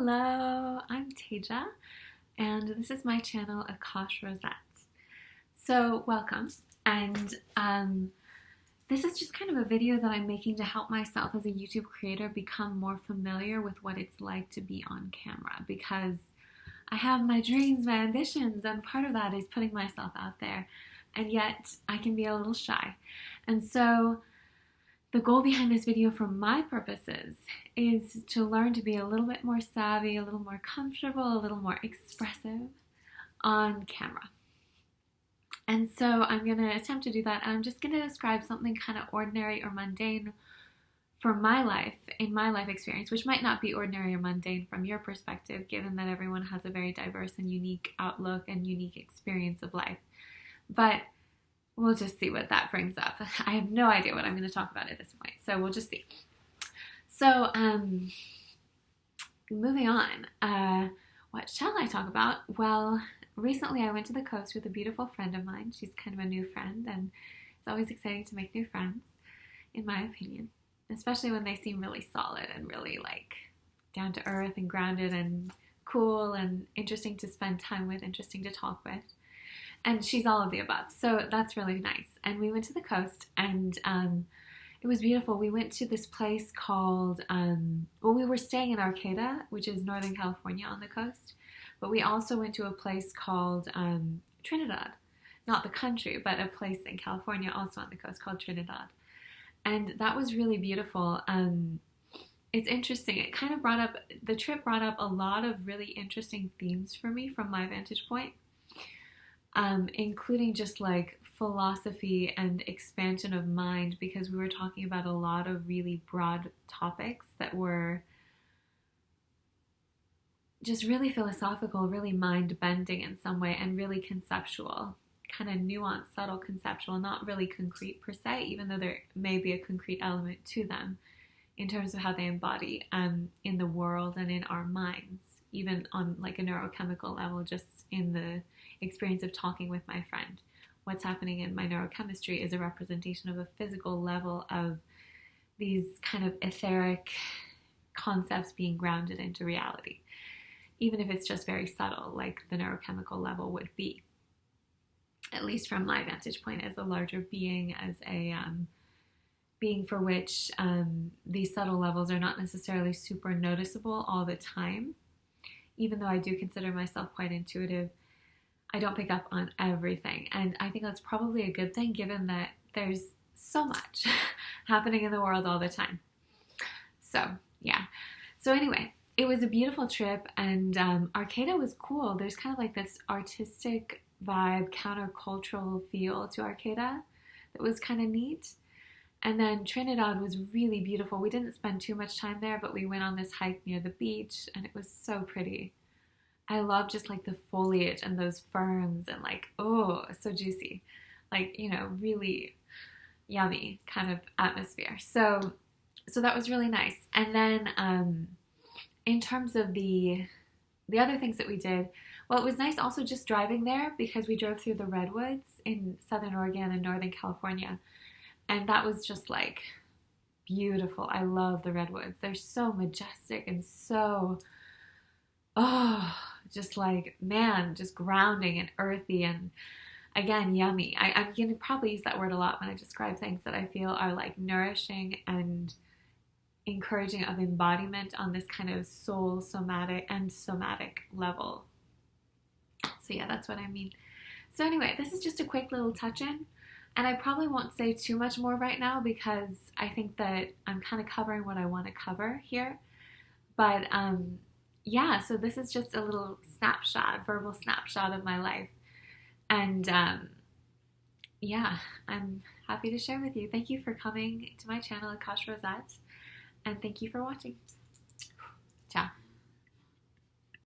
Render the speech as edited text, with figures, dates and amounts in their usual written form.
Hello, I'm Teyja, and this is my channel, Akash Rosette. So, welcome, and this is just kind of a video that I'm making to help myself as a YouTube creator become more familiar with what it's like to be on camera, because I have my dreams, my ambitions, and part of that is putting myself out there, and yet I can be a little shy. And so the goal behind this video for my purposes is to learn to be a little bit more savvy, a little more comfortable, a little more expressive on camera. And so I'm going to attempt to do that. I'm just going to describe something kind of ordinary or mundane for my life, in my life experience, which might not be ordinary or mundane from your perspective, given that everyone has a very diverse and unique outlook and unique experience of life. But we'll just see what that brings up. I have no idea what I'm going to talk about at this point, so we'll just see. So, moving on, what shall I talk about? Well, recently I went to the coast with a beautiful friend of mine. She's kind of a new friend, and it's always exciting to make new friends, in my opinion, especially when they seem really solid and really like down to earth and grounded and cool and interesting to spend time with, interesting to talk with. And she's all of the above. So that's really nice. And we went to the coast, and it was beautiful. We went to this place called, we were staying in Arcata, which is Northern California on the coast. But we also went to a place called Trinidad. Not the country, but a place in California also on the coast called Trinidad. And that was really beautiful. It's interesting. It kind of the trip brought up a lot of really interesting themes for me from my vantage point. Including just like philosophy and expansion of mind, because we were talking about a lot of really broad topics that were just really philosophical, really mind-bending in some way, and really conceptual, kind of nuanced, subtle conceptual, not really concrete per se, even though there may be a concrete element to them in terms of how they embody in the world and in our minds, even on like a neurochemical level, just in the experience of talking with my friend. What's happening in my neurochemistry is a representation of a physical level of these kind of etheric concepts being grounded into reality, even if it's just very subtle, like the neurochemical level would be, at least from my vantage point as a larger being, as a being for which these subtle levels are not necessarily super noticeable all the time. Even though I do consider myself quite intuitive, I don't pick up on everything. And I think that's probably a good thing, given that there's so much happening in the world all the time. So, yeah. So anyway, it was a beautiful trip, and Arcata was cool. There's kind of like this artistic vibe, countercultural feel to Arcata that was kind of neat. And then Trinidad was really beautiful. We didn't spend too much time there, but we went on this hike near the beach, and it was so pretty. I love just like the foliage and those ferns, and like, oh, so juicy. Like, you know, really yummy kind of atmosphere. So that was really nice. And then in terms of the other things that we did, well, it was nice also just driving there, because we drove through the redwoods in Southern Oregon and Northern California. And that was just like beautiful. I love the redwoods. They're so majestic and so, just like, man, just grounding and earthy and, again, yummy. I'm going to probably use that word a lot when I describe things that I feel are like nourishing and encouraging of embodiment on this kind of soul somatic level. So yeah, that's what I mean. So anyway, this is just a quick little touch-in. And I probably won't say too much more right now, because I think that I'm kind of covering what I want to cover here. But yeah, so this is just a little snapshot, verbal snapshot of my life. And yeah, I'm happy to share with you. Thank you for coming to my channel, Akash Rosette, and thank you for watching.